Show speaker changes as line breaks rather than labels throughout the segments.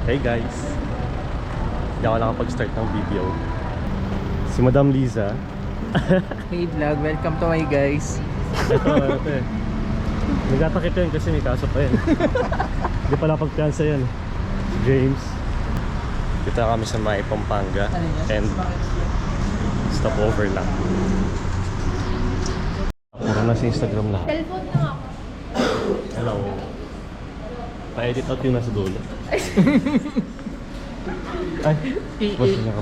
Hey guys, hindi ako nakapag-start ng video. Si Madam Liza.
Hey vlog, welcome to my guys.
Ito eh. Nagtatakip yun kasi may kaso pa yun. Hindi pala pagpiansa yan. Si James. Dito kami sa May Pampanga. And stopover lang. Puro na sa Instagram lahat.
Cellphone lang ako.
Hello. Pa-edit out yung nasa dulo. Ay,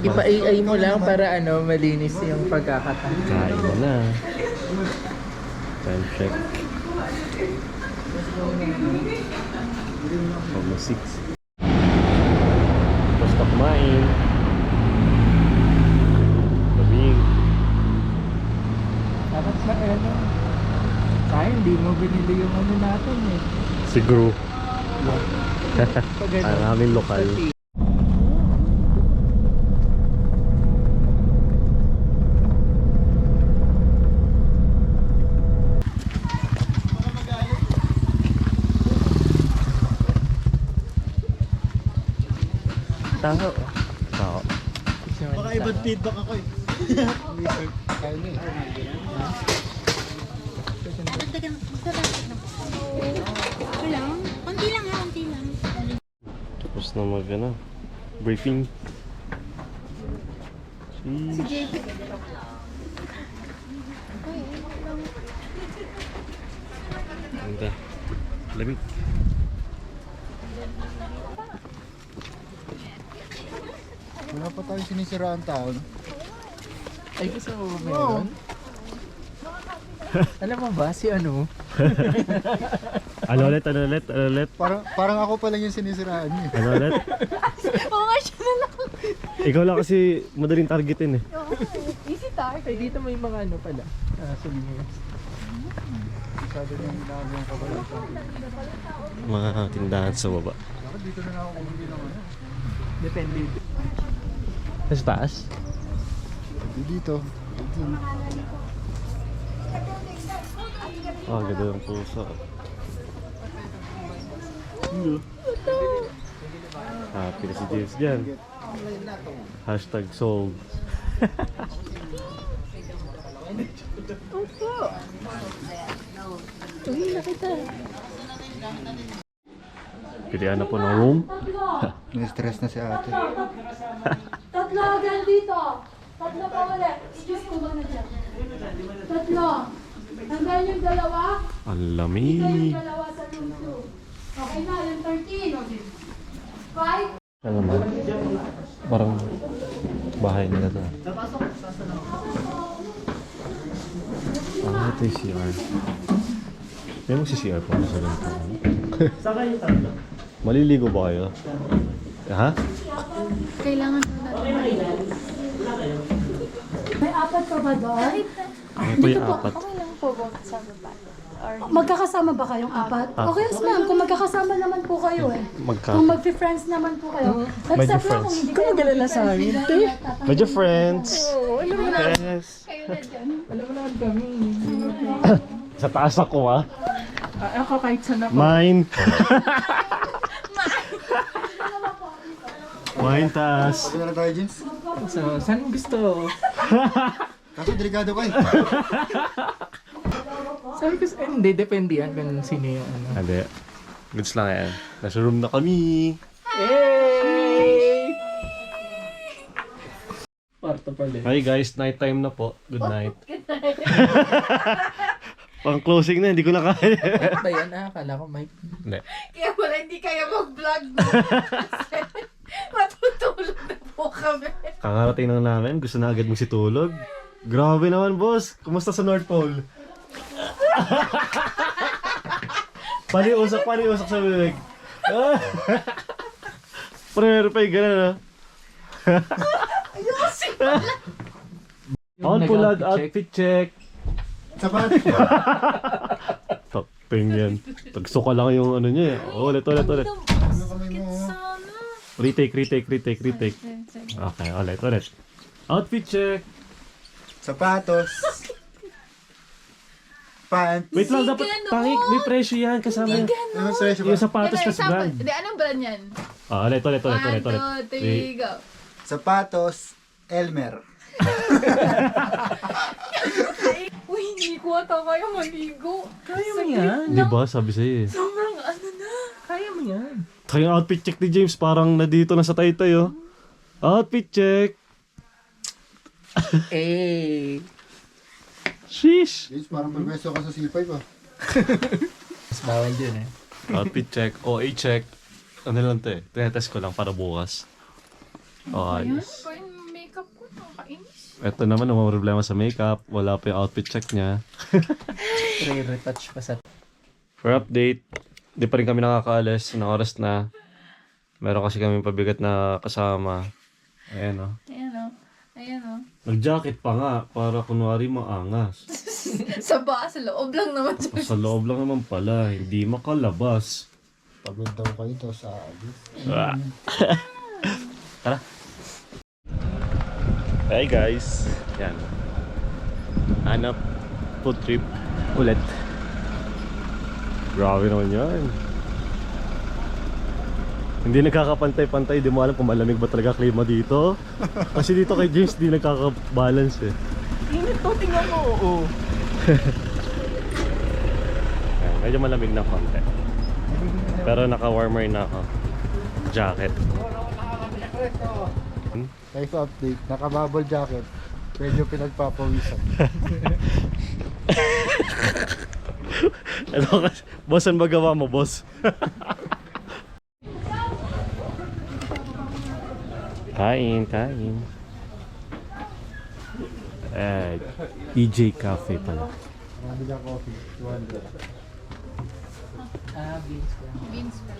Ipa-AI mo lang para ano, malinis yung pagkakataon.
kain mo na. Time check. Almost 6. Tapos na kumain. Lamig.
Dapat na ano. Tayo, hindi mo binili yung ano natin eh.
Siguro.
Pag ano,
Ang aming lokal. Tao. Tao.
Baka ibang feedback ako eh.
Dagdagan, magdadagdag na. Okay lang? Konti lang ha, konti lang.
Tapos na mag ano, briefing.
Si JP.
Ganda. Lamig.
Wala pa tayong sinisiraan tao. No?
ay gusto mo ba meron? Alam mo ba si ano?
Ano ulit? Ano ulit? Ano ulit?
Parang ako pa lang yung sinisiraan niyo.
Ano ulit?
Oo nga, siya na lang.
Ikaw lang kasi madaling targetin eh.
Oo, easy tar.
Ay dito may mga ano pala. Souvenirs.
Sabi niya ginagawang kabalata.
Mga tindahan sa baba.
Bakit dito na ako bumili ng ano?
Depende.
Sa taas?
Dito.
Oh, ganda ng puso. Happy na si James dyan. Hashtag sold.
Opo. Uy, nakita.
Pilihan na po ng room.
Na-stress na si ate.
Tatlo agad dito. Tatlo pa ulit. Excuse ko ba na dyan? Tatlo. Tanggal yung dalawa.
Ang
Dito yung
lamig.
dalawa sa room 2. Okay na, yung 13. 5.
Ano naman? Parang bahay nila to. Ah, ito yung CR. May mag-CR pa sa ganito. Saan kayo tatlo? Maliligo ba kayo? Ha?
Kailangan na natin. May apat pa ba doon?
Ito yung apat.
Okay lang po ba kasama ba? Or
Magkakasama ba kayong apat? Okay, yes ma'am. Kung magkakasama naman po kayo eh. Kung mag-friends naman po kayo. Except lang kung hindi kayo
Magkalala sa amin, te.
Medyo friends.
Oo, alam mo na.
Yes.
Alam mo na kami.
Sa taas ako ah.
Ako kahit saan ako.
Mine. Mine taas.
Sabi na lang tayo, Jeans.
So, saan mo gusto?
Kaso delikado ka eh.
Sabi ko, hindi, depende yan kung sino yung ano.
Hindi. Goods lang yan. Nasa room na kami.
Hey! Parto pala.
Hi guys, night time na po. Good night. Pang closing na, hindi ko na kaya.
Bakit ba yan? Akala ko may...
Hindi.
kaya wala hindi kaya mag-vlog mo. Kasi matutulog na po kami.
Kakarating lang namin, gusto na agad magsitulog. Grabe naman boss, kumusta sa North Pole? Paniusok sa bibig. Pero pa yung gano'n ha. On pulag, outfit check.
Sapat.
Takping yan. Tagsuka lang yung ano niya eh. Oh, ulit.
Ano kami mo?
Retake. Okay, ulit. Outfit check.
Sapatos. Pants.
Wait lang, dapat
Vegan,
pangik, may presyo yan kasama yung,
Ano stress ba?
yung sapatos kasi brand.
Hindi, anong brand yan?
Ulit.
1, 2, 3, go.
Sapatos, Elmer.
Uy, hindi ko ata kaya maligo.
Kaya mo yan.
Di ba? Sabi sa'yo eh.
Sobrang ano na.
Kaya mo yan.
Saka yung outfit check ni James parang nandito na sa Taytay oh. Outfit check.
Eh.
Sheesh.
James, parang pagwesto ka sa C5 ah.
Mas bawal dun eh.
Outfit check, OA check. Ano lang to eh. Tinetest ko lang para bukas. Okay.
Pa yung makeup ko, nakakainis.
Ito naman ang mga problema sa makeup. Wala pa yung outfit check niya.
Re-retouch pa sa...
For update, di pa rin kami nakakaalis. Ng oras na. Meron kasi kami pabigat na kasama. Ayan oh.
Ayan o. Ayan o.
Nag-jacket pa nga para kunwari maangas.
Sa loob lang naman siya.
Sa loob lang naman pala, hindi makalabas.
Pagod daw kayo to sa alis.
Tara. Hey guys. Yan. Hanap food trip ulit. Grabe naman yan. Hindi nagkakapantay-pantay, di mo alam kung malamig ba talaga klima dito. Kasi dito kay James, di nagkakabalance eh.
Init to, tingnan mo. Oo.
Ayan, medyo malamig na konti. Pero naka-warmer na ako. Jacket.
Life update, naka-bubble jacket. Medyo pinagpapawisan.
Ano kasi, boss, ano ba gawa mo, boss? Kain. EJ Cafe pala.
Nabili ako coffee, 200.
Ah, beans ko.
Beans pa.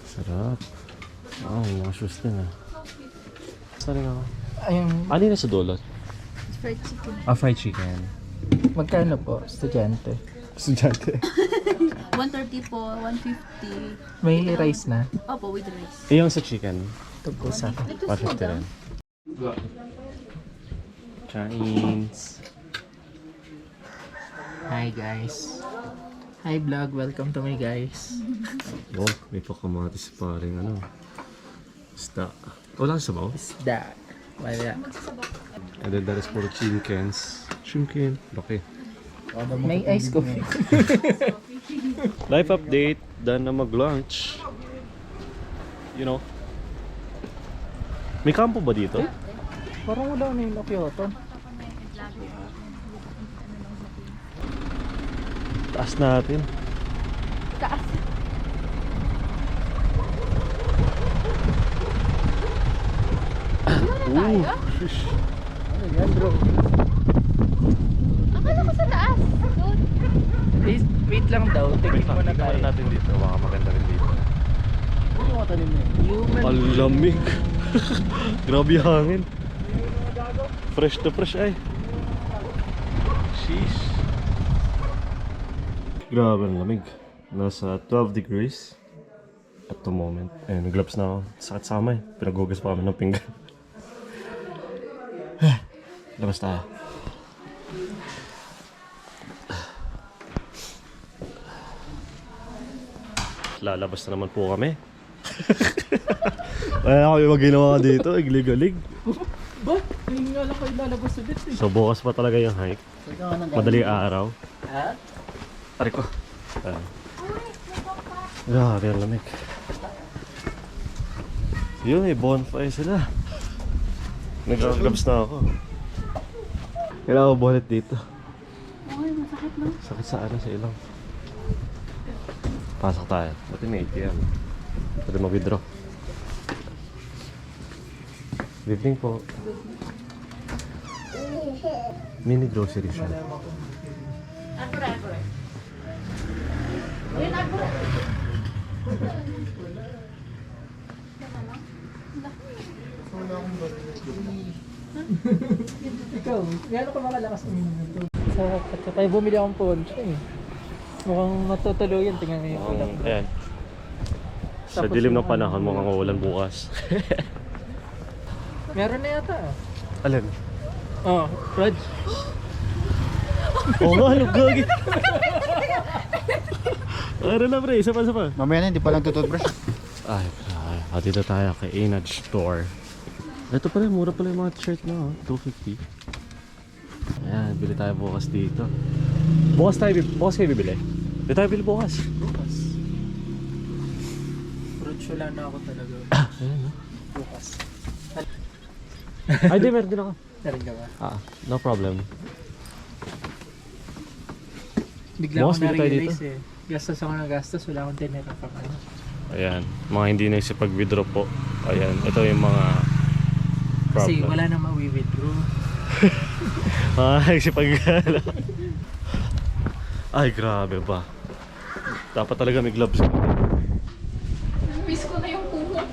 Sarap. Oh, mga shoes din ah. Saan ako?
Ayun,
Ano na sa dulot?
Fried chicken.
Fried chicken.
magkano po, estudyante?
Estudyante.
130 po, 150.
May rice na?
Opo, with rice.
Yung sa chicken,
Ito po sa akin.
150 rin. Chains.
Hi guys. Hi vlog, welcome to my guys.
Oh, may pakamatis pa rin ano. Isda. Wala sa sabaw?
Isda. Wala.
And then that is for the chickens. Chicken. Okay.
May ice coffee.
Life update. Done na mag-lunch. You know. May kampo ba dito?
Parang wala na yung Kyoto.
Taas natin.
Taas.
Shish.
Ano yan bro?
Akala ko sa taas. Doon.
Wait lang daw, tingin muna tayo.
natin dito. Baka maganda rin dito.
Ano yung matalim na yun?
Human.
Ang lamig. Grabe yung hangin. Fresh to fresh ay. Sheesh. Grabe ang lamig. Nasa 12 degrees at the moment. Eh, nag-gloves na ako. Sakit sa kamay. Pinagugas pa kami ng pinggan. Labas tayo. Lalabas na naman po kami. Wala kami maginawa dito. Iglig-alig.
Ba? Tingin nga lang kayo lalabas ulit eh.
So bukas pa talaga yung hike. Madaling araw.
At?
Ari ko. Grabe ang lamig. Yun, may bonfire sila. Nag-gloves na ako. Kailangan ko bonnet dito.
Ay, masakit na.
Sakit sa ano, sa ilong. Pasok tayo. Buti may ATM. Pwede mag-withdraw. Good evening po. Mini grocery shop.
Ikaw, gano'n ka makalakas uminom nito? Sa tayo bumili akong poncho eh. Mukhang matutuluyan, tingnan mo yung ulam.
Ayan. Sa dilim ng panahon, mukhang uulan bukas.
Meron na yata ah.
Alin?
Oh, Rod.
Oo nga, ano gagi? Ano na pre, isa pa.
Mamaya na, hindi pa lang tututbrush.
Ay, dito tayo kay Anad Store. Ito pala, mura pala yung mga t-shirt na, 250. Ayan, bili tayo bukas dito. Bukas kayo bibili? Dito tayo bili bukas.
Roadshow lang na ako talaga.
Ayan, no?
Bukas.
Ay, di, meron din ako.
Meron ka ba?
No problem.
Bigla
Bukas
ako
bili tayo
na-realize eh. Gastos ako ng gastos, wala akong tinira pa ano.
Ayan, mga hindi nagsipag-withdraw po. Ayan, ito yung mga
Kasi
problem.
wala nang ma-withdraw.
Nagsipag-gala. Ay, grabe ba. Dapat talaga may gloves.
Miss ko na yung kumot.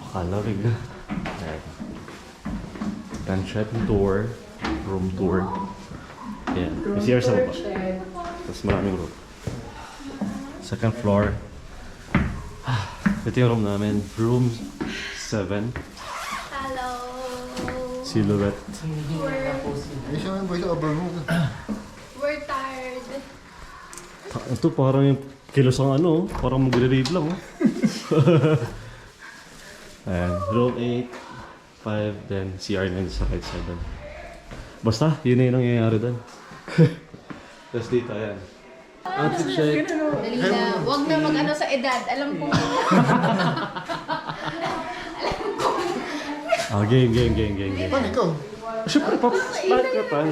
Pakalawig na. Ayan. Gunshot tour. Room tour. Ayan. May CR sa baba. Tapos maraming room. Second floor. Ito yung room namin. Room 7.
Hello.
Silhouette.
Ay, siya yung voice over mo.
We're tired.
Ito parang yung kilos ang ano. Parang magre-rave lang. Ayan. Room 8. 5. Then CR9 sa right side doon. Basta, yun na yung nangyayari doon. Tapos dito, ayan. Outfit check.
Dali na. Huwag na mag-ano sa edad. Alam ko.
Game.
Paano ikaw?
Siyempre, slide ka pa.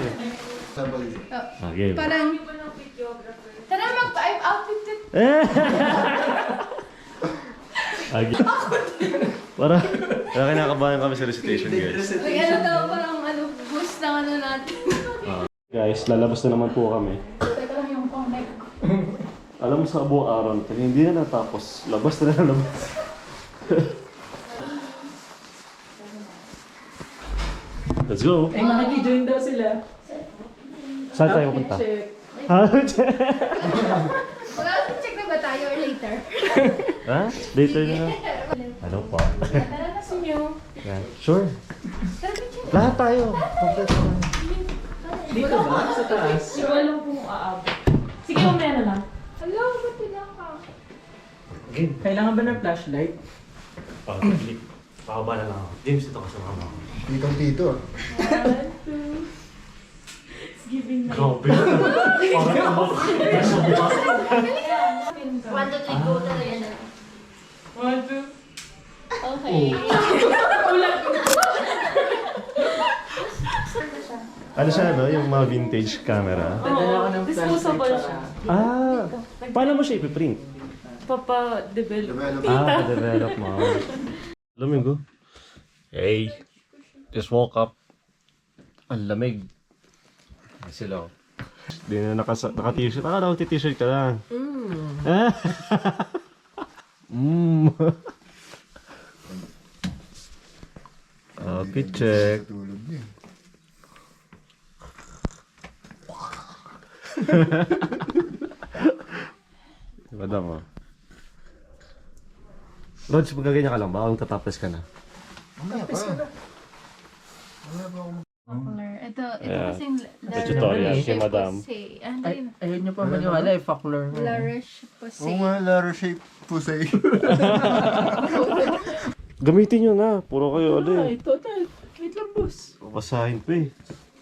Sabay.
Game.
Parang... Tara mag-outfit it.
Para kinakabahan kami sa recitation, guys.
May ano daw, parang ano, boost ng ano natin.
Guys, lalabas na naman po kami.
Teka lang yung connect ko.
Alam mo sa buong araw, hindi na natapos. Labas na labas. Let's go!
Ay, makiki-join daw sila.
Saan tayo pupunta?
Check.
Mag-outfit check na ba tayo or later?
Ha? Later na. Ano pa?
Tara na sinyo.
Yan. Sure.
Tara picture.
Lahat tayo. Kompleto na.
Dito ba? Sa taas?
Walang pong aabot. Sige, umaya na lang.
Hello, ba't bilang ka?
Kailangan ba ng flashlight?
Pag-click. Pakaba na lang ako. James, ito kasama mo.
Tito.
1, 2. It's giving na.
Grabe. Parang ako. Nasa bukas.
1, 2, 3, go. Tara yan na.
1, 2. Okay.
Ano siya, no? Yung mga vintage camera.
Dadala ko ng
Disposable
flashlight
siya.
Paano mo siya ipiprint?
Papa-develop.
Develop mo. Domingo. Hey. Just woke up. Ang lamig. Sila. Hindi na naka-t-shirt. Akala ko t-shirt ka lang. Okay, check.
Tulog niya.
Madam mo. Rods, magaganyan ka lang ba? Ang tatapos ka na.
Mamaya pa. Mamaya pa ako.
Ito
Yeah.
kasing
The tutorial kay Madam.
Ay, ayun nyo pa maniwala eh, Fackler.
La Roche-Posay.
Oo nga, Lara shape pusay.
Gamitin nyo na. Puro kayo
Ay, total. Wait lang, boss.
Basahin pa eh.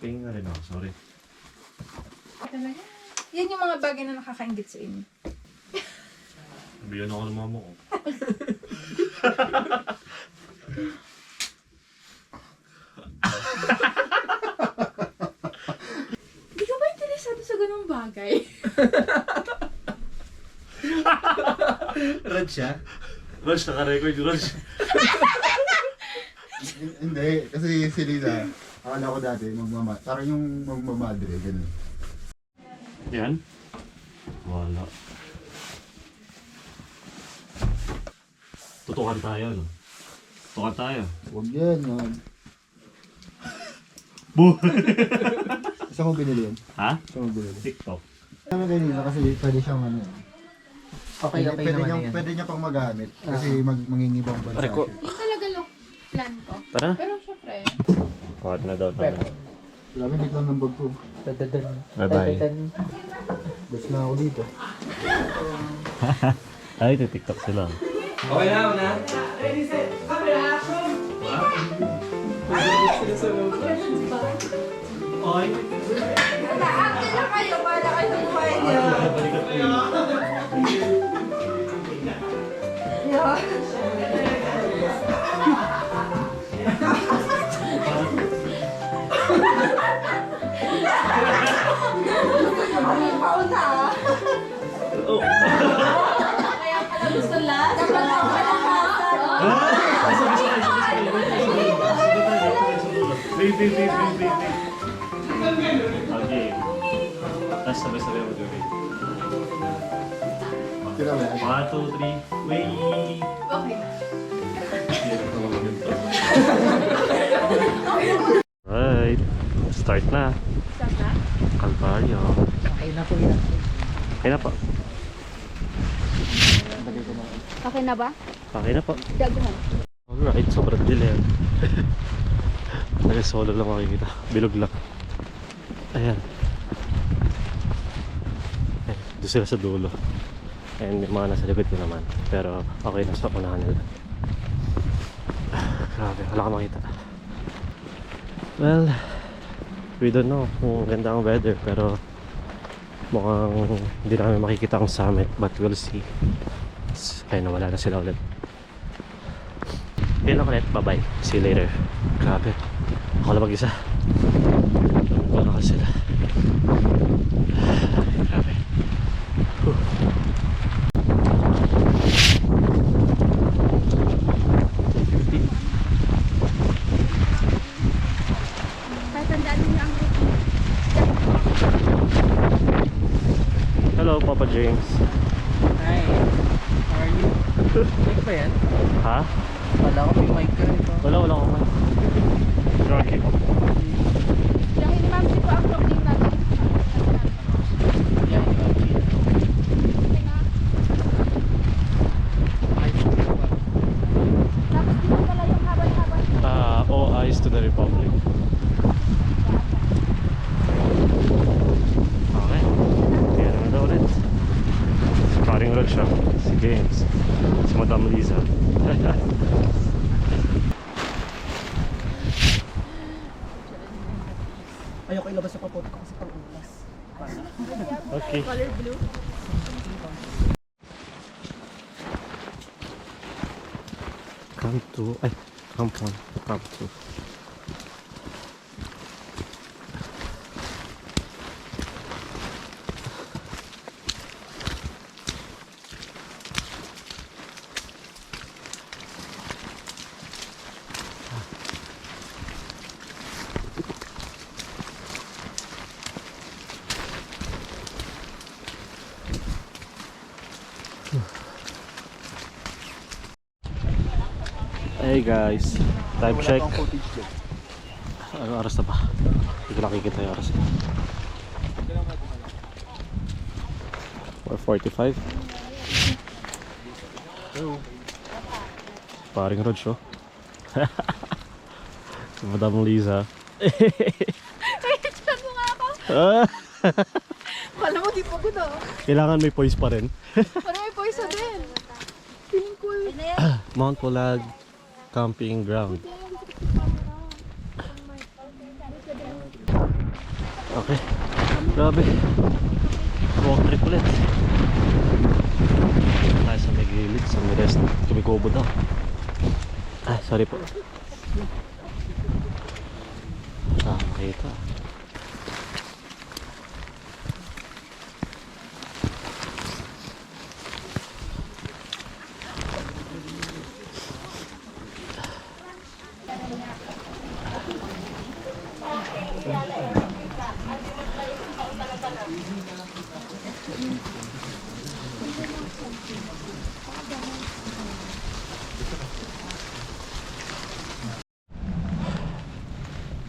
Tingin na rin ako, sorry.
Talaga. Yan yung mga bagay na nakakaingit sa inyo.
Sabihan ako ng mama ko.
Hindi ka ba interesado sa ganung bagay?
Rod siya? Rod, naka-record Rod.
Hindi, kasi si Lisa, akala ko dati, parang yung magmamadre, ganun.
Yan? Wala. Tutukan tayo, no? Tutukan tayo.
Huwag yan, man.
Boo!
Saan mo binili yan?
Ha?
Saan mo binili?
TikTok.
Kami kanina kasi pwede siyang ano.
Okay naman yan.
Pwede niya pang magamit kasi mangingibang bansa.
Record.
siya.
Yung talaga look plan ko.
Tara.
Pero syempre,
Kuhat na daw tayo.
Wala, dito lang ng bag ko.
Bye-bye.
Gusto na ako dito.
Ay, TikTok sila.
Okay na, una.
Nakaakit na kayo para kayo sa buhay niyo. Pauna ah. Kaya pala gusto last.
Wait. Okay. Tapos sabay-sabay mo doon.
Sila ba?
1, 2, 3, wait!
Okay.
Right. Start na. Calvario.
Okay na po yan.
Okay na po.
Okay na ba?
Okay na po.
Daguhan.
Alright, sobrang dilim. Solo lang makikita. Bilog lang. Ayan. Ayan. Doon sila sa dulo. Ayan, yung mga nasa likod ko naman. Pero okay na sa unahan nila. Grabe, wala ka makita. Well, we don't know kung ganda ang weather. Pero mukhang hindi namin makikita ang summit. But we'll see. Ayun, wala na sila ulit. Yun lang ulit, bye bye, see you later. Grabe, ako lang mag-isa. Wala ka sila. Grabe.
Tatandaan niyo ang
Hello, Papa James.
Hi. How are you? Mic ba yan?
Ha?
Wala ko may mic ka ito.
Wala akong man. Okay.
Yung imam si ko ang problema.
Yan, okay.
Tapos dito pala yung habal-habal.
All eyes to the Republic. Okay. Kaya naman daw ulit. Si Paring Rod siya. Si James. Si Madam Liza.
Ayoko ilabas sa kapot ko kasi pang ulas.
Okay.
Color blue.
Camp 2. Ay, Camp 1. Camp 2. Hey guys, time check. Ano oras na ba? Hindi ko nakikita yung oras. 4:45. Paring Rod show. Si Madam Liza.
Chat mo nga ako. Kala mo di pa ko na.
Kailangan may poise pa rin.
Parang may voice din. Feeling cool.
Mount Pulag Camping Ground. Okay. Grabe. Walk trip ulit. Tayo sa may gilid, sa may rest. Kumikubo daw. Ah, sorry po. Makita.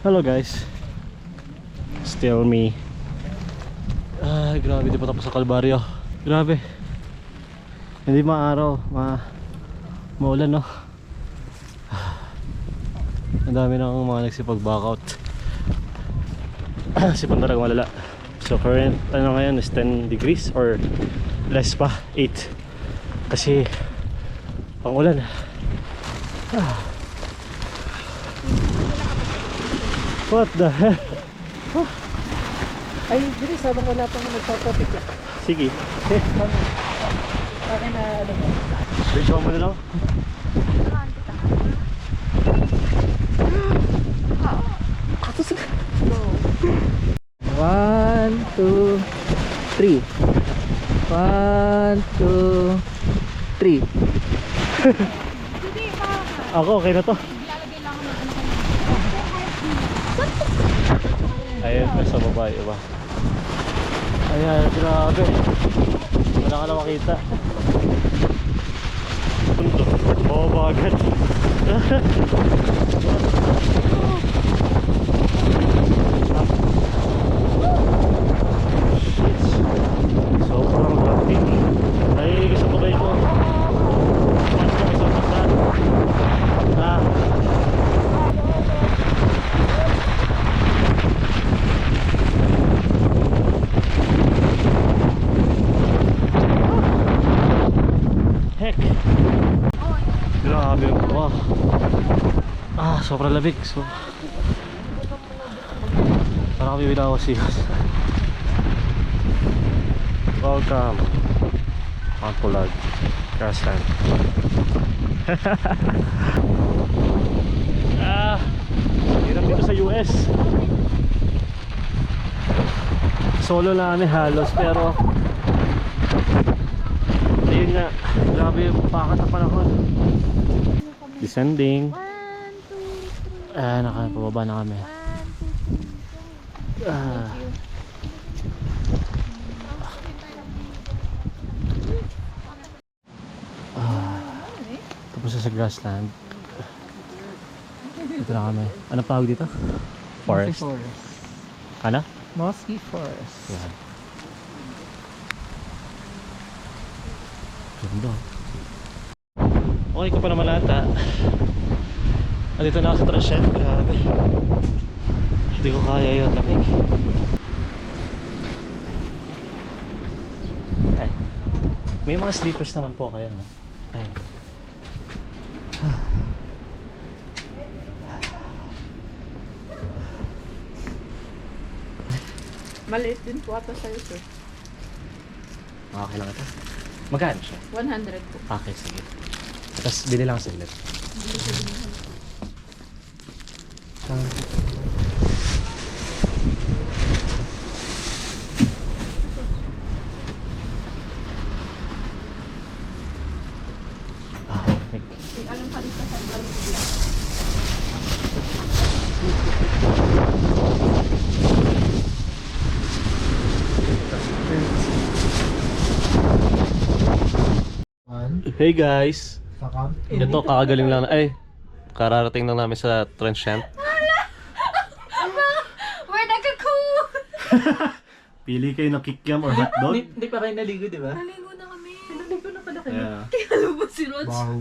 Hello guys. Still me. Ay, grabe, di pa tapos sa Calvario. Grabe. Hindi maaraw, maulan, no. Ang dami ng mga nagsipag-back out. Sipon talaga malala. So current ano ngayon is 10 degrees or less pa, 8. Kasi pang ulan. What the hell?
Ay, bilis, habang wala pang nagpapapik.
Sige.
Akin na, ano ba?
Bridge mo na lang.
One, two, three. 1, 2, 3.
Ako, okay na to. Ayun, nasa babae ba? Ayan, grabe. Wala ka na makita. Punto. Babagat. Sobrang traffic. Nahihilig sa bagay ko. Pasok sa pagdaan. Heck. Grabe. Wow. Sobrang labig. So, parang kami winawasigas. Welcome on Pulag, Grassland. Hirap dito sa US. Solo lang kami halos, pero ayun nga, grabe yung pakat na panahon. Descending. Pababa na kami. Tapos na sa grassland. Dito na kami. Ano tawag dito? Forest. Ano?
Mosky Forest.
Yan. Ganda. Okay ko pa naman ata. Dito na ako sa Trashet. Grabe. Hindi ko kaya yun. Lamig. Ay. May mga sleepers naman po kayo. No? Ay.
Maliit din po ata sa'yo, sir.
Okay lang ito. Magkano siya?
100 po.
Okay, sige. Tapos bili lang sa saglit.
Anong palit ka sa
Hey guys! Ito kakagaling lang ay kararating lang namin sa Transient.
We're nagka-cool!
Pili kayo ng kikiam or hotdog.
Hindi pa kayo naligo, di ba?
Naligo na kami.
Naligo na pala kayo.
Yeah.
Kaya alam mo si Rods.